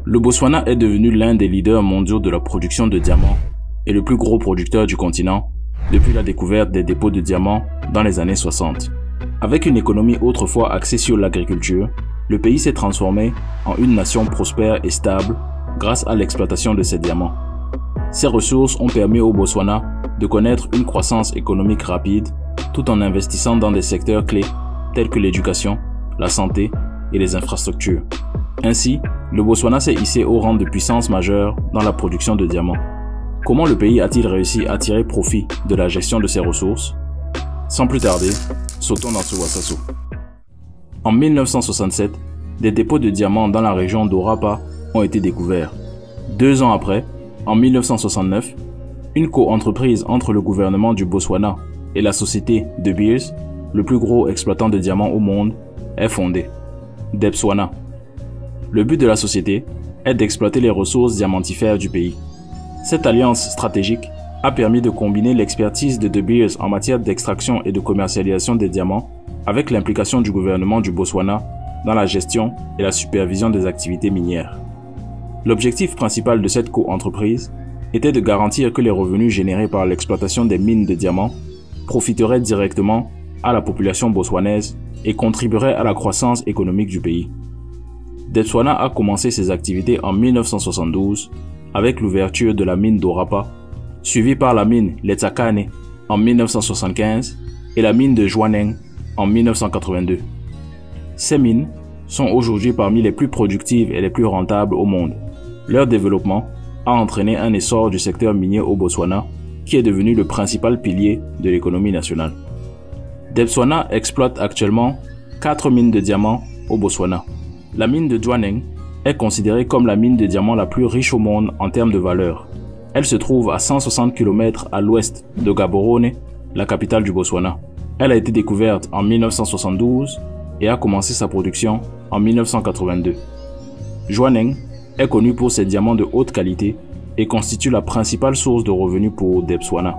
Le Botswana est devenu l'un des leaders mondiaux de la production de diamants et le plus gros producteur du continent depuis la découverte des dépôts de diamants dans les années 60. Avec une économie autrefois axée sur l'agriculture, le pays s'est transformé en une nation prospère et stable grâce à l'exploitation de ces diamants. Ces ressources ont permis au Botswana de connaître une croissance économique rapide tout en investissant dans des secteurs clés tels que l'éducation, la santé et les infrastructures. Ainsi, le Botswana s'est hissé au rang de puissance majeure dans la production de diamants. Comment le pays a-t-il réussi à tirer profit de la gestion de ses ressources? Sans plus tarder, sautons dans ce Wasaso. En 1967, des dépôts de diamants dans la région d'Orapa ont été découverts. 2 ans après, en 1969, une co-entreprise entre le gouvernement du Botswana et la société De Beers, le plus gros exploitant de diamants au monde, est fondée, Debswana. Le but de la société est d'exploiter les ressources diamantifères du pays. Cette alliance stratégique a permis de combiner l'expertise de De Beers en matière d'extraction et de commercialisation des diamants avec l'implication du gouvernement du Botswana dans la gestion et la supervision des activités minières. L'objectif principal de cette co-entreprise était de garantir que les revenus générés par l'exploitation des mines de diamants profiteraient directement à la population botswanaise et contribueraient à la croissance économique du pays. Debswana a commencé ses activités en 1972 avec l'ouverture de la mine d'Orapa, suivie par la mine Letsakane en 1975 et la mine de Jwaneng en 1982. Ces mines sont aujourd'hui parmi les plus productives et les plus rentables au monde. Leur développement a entraîné un essor du secteur minier au Botswana, qui est devenu le principal pilier de l'économie nationale. Debswana exploite actuellement 4 mines de diamants au Botswana. La mine de Jwaneng est considérée comme la mine de diamants la plus riche au monde en termes de valeur. Elle se trouve à 160 km à l'ouest de Gaborone, la capitale du Botswana. Elle a été découverte en 1972 et a commencé sa production en 1982. Jwaneng est connu pour ses diamants de haute qualité et constitue la principale source de revenus pour Debswana.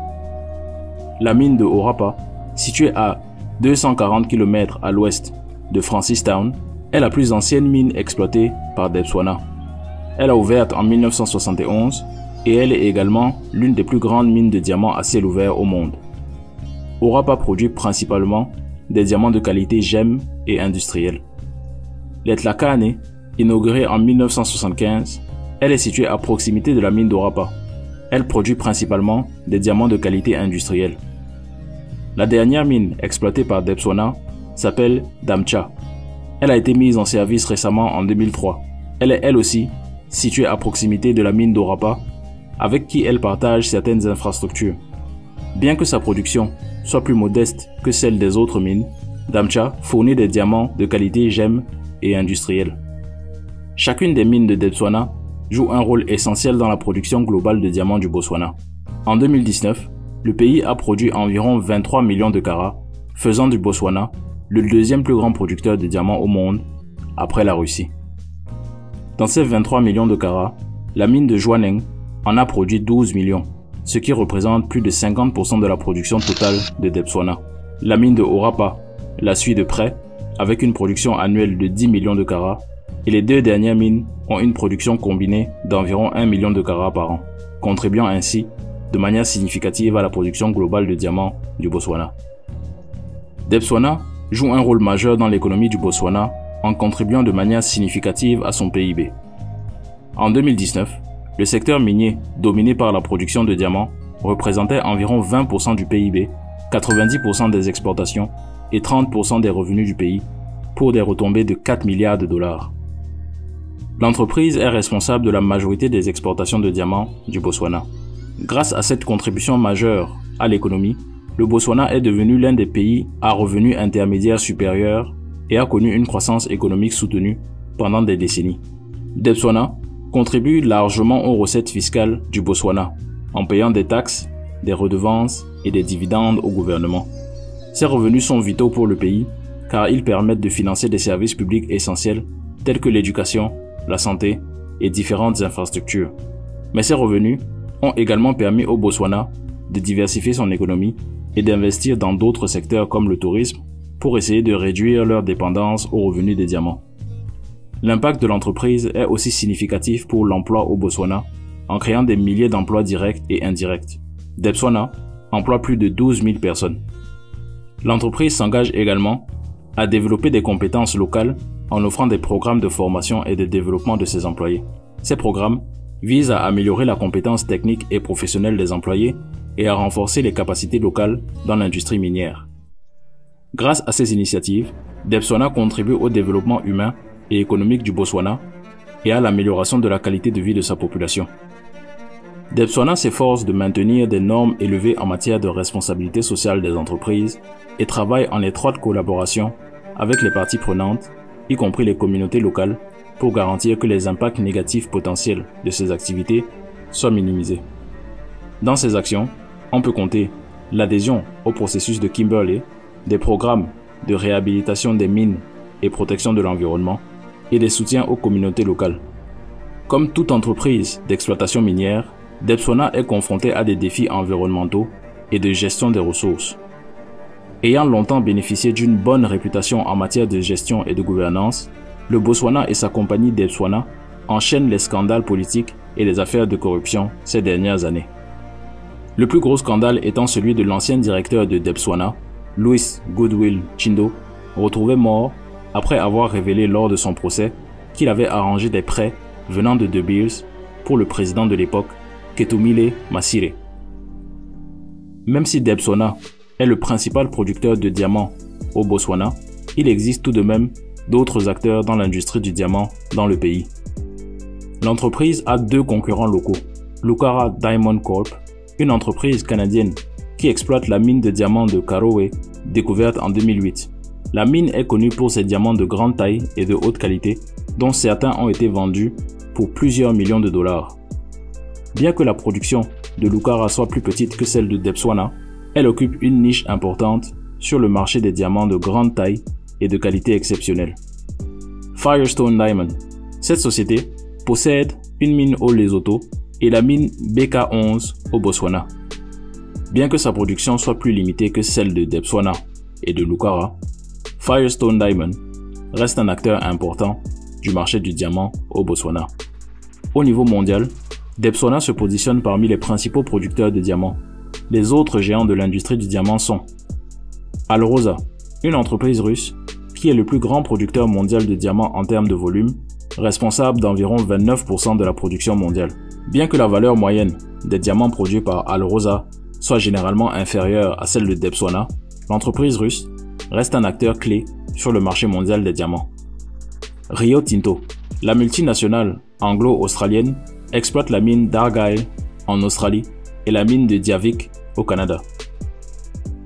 La mine de Orapa, située à 240 km à l'ouest de Francistown, est la plus ancienne mine exploitée par Debswana. Elle a ouvert en 1971 et elle est également l'une des plus grandes mines de diamants à ciel ouvert au monde. Orapa produit principalement des diamants de qualité gemme et industrielle. L'Etlakane, inaugurée en 1975, elle est située à proximité de la mine d'Orapa. Elle produit principalement des diamants de qualité industrielle. La dernière mine exploitée par Debswana s'appelle Damcha. Elle a été mise en service récemment en 2003. Elle est elle aussi située à proximité de la mine d'Orapa, avec qui elle partage certaines infrastructures. Bien que sa production soit plus modeste que celle des autres mines, Damcha fournit des diamants de qualité gemme et industrielle. Chacune des mines de Debswana joue un rôle essentiel dans la production globale de diamants du Botswana. En 2019, le pays a produit environ 23 millions de carats, faisant du Botswana le deuxième plus grand producteur de diamants au monde, après la Russie. Dans ces 23 millions de carats, la mine de Jwaneng en a produit 12 millions, ce qui représente plus de 50% de la production totale de Debswana. La mine de Orapa la suit de près, avec une production annuelle de 10 millions de carats, et les 2 dernières mines ont une production combinée d'environ 1 million de carats par an, contribuant ainsi de manière significative à la production globale de diamants du Botswana. Debswana joue un rôle majeur dans l'économie du Botswana en contribuant de manière significative à son PIB. En 2019, le secteur minier, dominé par la production de diamants, représentait environ 20% du PIB, 90% des exportations et 30% des revenus du pays, pour des retombées de 4 milliards de dollars. L'entreprise est responsable de la majorité des exportations de diamants du Botswana. Grâce à cette contribution majeure à l'économie, le Botswana est devenu l'un des pays à revenus intermédiaires supérieurs et a connu une croissance économique soutenue pendant des décennies. Debswana contribue largement aux recettes fiscales du Botswana en payant des taxes, des redevances et des dividendes au gouvernement. Ces revenus sont vitaux pour le pays car ils permettent de financer des services publics essentiels tels que l'éducation, la santé et différentes infrastructures. Mais ces revenus ont également permis au Botswana de diversifier son économie et d'investir dans d'autres secteurs comme le tourisme pour essayer de réduire leur dépendance aux revenus des diamants. L'impact de l'entreprise est aussi significatif pour l'emploi au Botswana, en créant des milliers d'emplois directs et indirects. Debswana emploie plus de 12 000 personnes. L'entreprise s'engage également à développer des compétences locales en offrant des programmes de formation et de développement de ses employés. Ces programmes visent à améliorer la compétence technique et professionnelle des employés et à renforcer les capacités locales dans l'industrie minière. Grâce à ces initiatives, Debswana contribue au développement humain et économique du Botswana et à l'amélioration de la qualité de vie de sa population. Debswana s'efforce de maintenir des normes élevées en matière de responsabilité sociale des entreprises et travaille en étroite collaboration avec les parties prenantes, y compris les communautés locales, pour garantir que les impacts négatifs potentiels de ces activités soient minimisés. Dans ces actions, on peut compter l'adhésion au processus de Kimberley, des programmes de réhabilitation des mines et protection de l'environnement, et des soutiens aux communautés locales. Comme toute entreprise d'exploitation minière, Debswana est confronté à des défis environnementaux et de gestion des ressources. Ayant longtemps bénéficié d'une bonne réputation en matière de gestion et de gouvernance, le Botswana et sa compagnie Debswana enchaînent les scandales politiques et les affaires de corruption ces dernières années. Le plus gros scandale étant celui de l'ancien directeur de Debswana, Louis Goodwill Chindo, retrouvé mort après avoir révélé lors de son procès qu'il avait arrangé des prêts venant de De Beers pour le président de l'époque, Ketumile Masire. Même si Debswana est le principal producteur de diamants au Botswana, il existe tout de même d'autres acteurs dans l'industrie du diamant dans le pays. L'entreprise a deux concurrents locaux, Lucara Diamond Corp, une entreprise canadienne qui exploite la mine de diamants de Karowe, découverte en 2008. La mine est connue pour ses diamants de grande taille et de haute qualité, dont certains ont été vendus pour plusieurs millions de dollars. Bien que la production de Lucara soit plus petite que celle de Debswana, elle occupe une niche importante sur le marché des diamants de grande taille et de qualité exceptionnelle. Firestone Diamond. Cette société possède une mine au Lesotho et la mine BK11 au Botswana. Bien que sa production soit plus limitée que celle de Debswana et de Lucara, Firestone Diamond reste un acteur important du marché du diamant au Botswana. Au niveau mondial, Debswana se positionne parmi les principaux producteurs de diamants. Les autres géants de l'industrie du diamant sont Alrosa, une entreprise russe qui est le plus grand producteur mondial de diamants en termes de volume, responsable d'environ 29% de la production mondiale. Bien que la valeur moyenne des diamants produits par Alrosa soit généralement inférieure à celle de Debswana, l'entreprise russe reste un acteur clé sur le marché mondial des diamants. Rio Tinto, la multinationale anglo-australienne, exploite la mine d'Argyle en Australie et la mine de Diavik au Canada.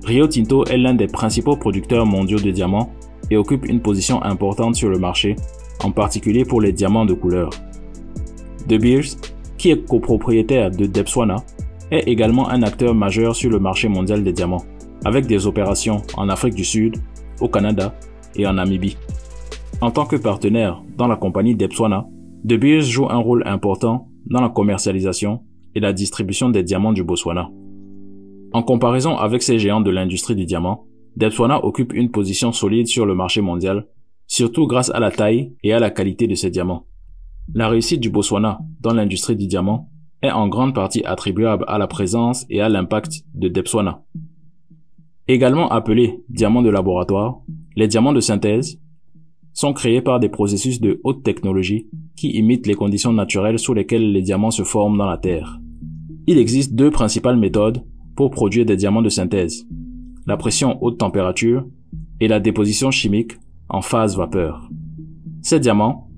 Rio Tinto est l'un des principaux producteurs mondiaux de diamants et occupe une position importante sur le marché, en particulier pour les diamants de couleur. De Beers, qui est copropriétaire de Debswana, est également un acteur majeur sur le marché mondial des diamants, avec des opérations en Afrique du Sud, au Canada et en Namibie. En tant que partenaire dans la compagnie Debswana, De Beers joue un rôle important dans la commercialisation et la distribution des diamants du Botswana. En comparaison avec ces géants de l'industrie du diamant, Debswana occupe une position solide sur le marché mondial, surtout grâce à la taille et à la qualité de ses diamants. La réussite du Botswana dans l'industrie du diamant est en grande partie attribuable à la présence et à l'impact de Debswana. Également appelés diamants de laboratoire, les diamants de synthèse sont créés par des processus de haute technologie qui imitent les conditions naturelles sous lesquelles les diamants se forment dans la Terre. Il existe deux principales méthodes pour produire des diamants de synthèse, la pression haute température et la déposition chimique en phase vapeur. Ces diamants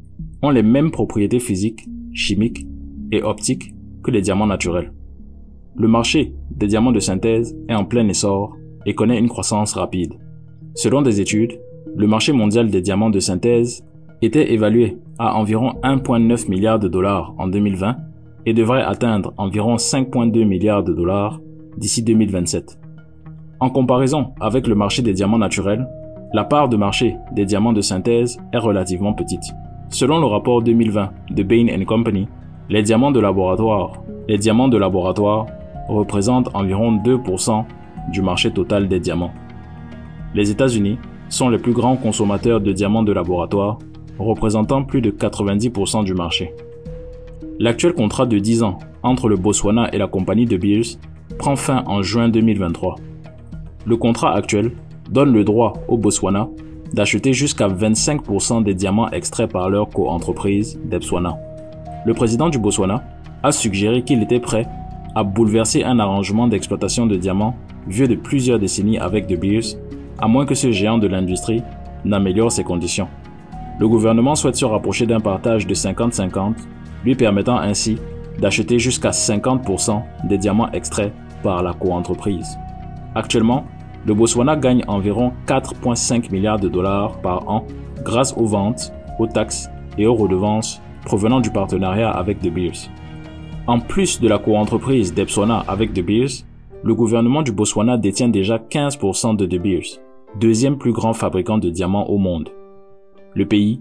ont les mêmes propriétés physiques, chimiques et optiques que les diamants naturels. Le marché des diamants de synthèse est en plein essor et connaît une croissance rapide. Selon des études, le marché mondial des diamants de synthèse était évalué à environ 1,9 milliard de dollars en 2020 et devrait atteindre environ 5,2 milliards de dollars d'ici 2027. En comparaison avec le marché des diamants naturels, la part de marché des diamants de synthèse est relativement petite. Selon le rapport 2020 de Bain & Company, les diamants de laboratoire représentent environ 2% du marché total des diamants. Les États-Unis sont les plus grands consommateurs de diamants de laboratoire représentant plus de 90% du marché. L'actuel contrat de 10 ans entre le Botswana et la compagnie De Beers prend fin en juin 2023. Le contrat actuel donne le droit au Botswana d'acheter jusqu'à 25% des diamants extraits par leur co-entreprise Debswana. Le président du Botswana a suggéré qu'il était prêt à bouleverser un arrangement d'exploitation de diamants vieux de plusieurs décennies avec De Beers, à moins que ce géant de l'industrie n'améliore ses conditions. Le gouvernement souhaite se rapprocher d'un partage de 50-50, lui permettant ainsi d'acheter jusqu'à 50% des diamants extraits par la co-entreprise. Actuellement, le Botswana gagne environ 4,5 milliards de dollars par an grâce aux ventes, aux taxes et aux redevances provenant du partenariat avec De Beers. En plus de la co-entreprise Debswana avec De Beers, le gouvernement du Botswana détient déjà 15% de De Beers, deuxième plus grand fabricant de diamants au monde. Le pays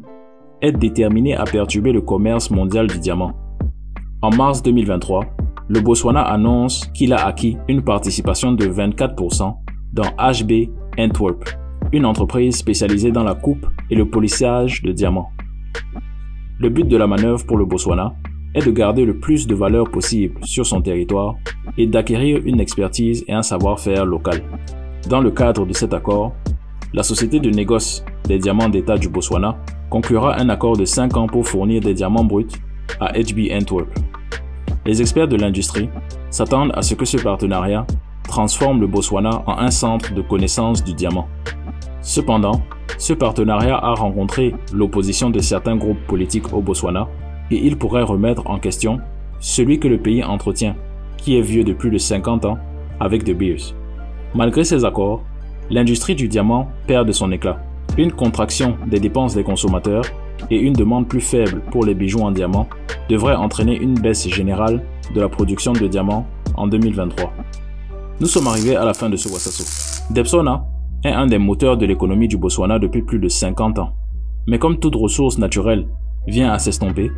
est déterminé à perturber le commerce mondial du diamant. En mars 2023, le Botswana annonce qu'il a acquis une participation de 24% dans HB Antwerp, une entreprise spécialisée dans la coupe et le polissage de diamants. Le but de la manœuvre pour le Botswana est de garder le plus de valeur possible sur son territoire et d'acquérir une expertise et un savoir-faire local. Dans le cadre de cet accord, la société de négoce des diamants d'État du Botswana conclura un accord de 5 ans pour fournir des diamants bruts à HB Antwerp. Les experts de l'industrie s'attendent à ce que ce partenariat transforme le Botswana en un centre de connaissance du diamant. Cependant, ce partenariat a rencontré l'opposition de certains groupes politiques au Botswana et il pourrait remettre en question celui que le pays entretient, qui est vieux de plus de 50 ans, avec De Beers. Malgré ces accords, l'industrie du diamant perd de son éclat. Une contraction des dépenses des consommateurs et une demande plus faible pour les bijoux en diamant devraient entraîner une baisse générale de la production de diamants en 2023. Nous sommes arrivés à la fin de ce Wasaso. Debswana est un des moteurs de l'économie du Botswana depuis plus de 50 ans. Mais comme toute ressource naturelle vient à s'estomper,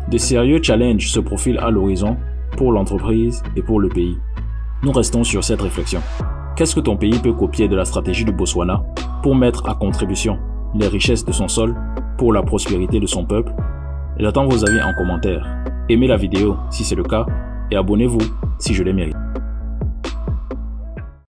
de sérieux challenges se profilent à l'horizon pour l'entreprise et pour le pays. Nous restons sur cette réflexion. Qu'est-ce que ton pays peut copier de la stratégie du Botswana pour mettre à contribution les richesses de son sol pour la prospérité de son peuple? J'attends vos avis en commentaire. Aimez la vidéo si c'est le cas et abonnez-vous si je les mérite.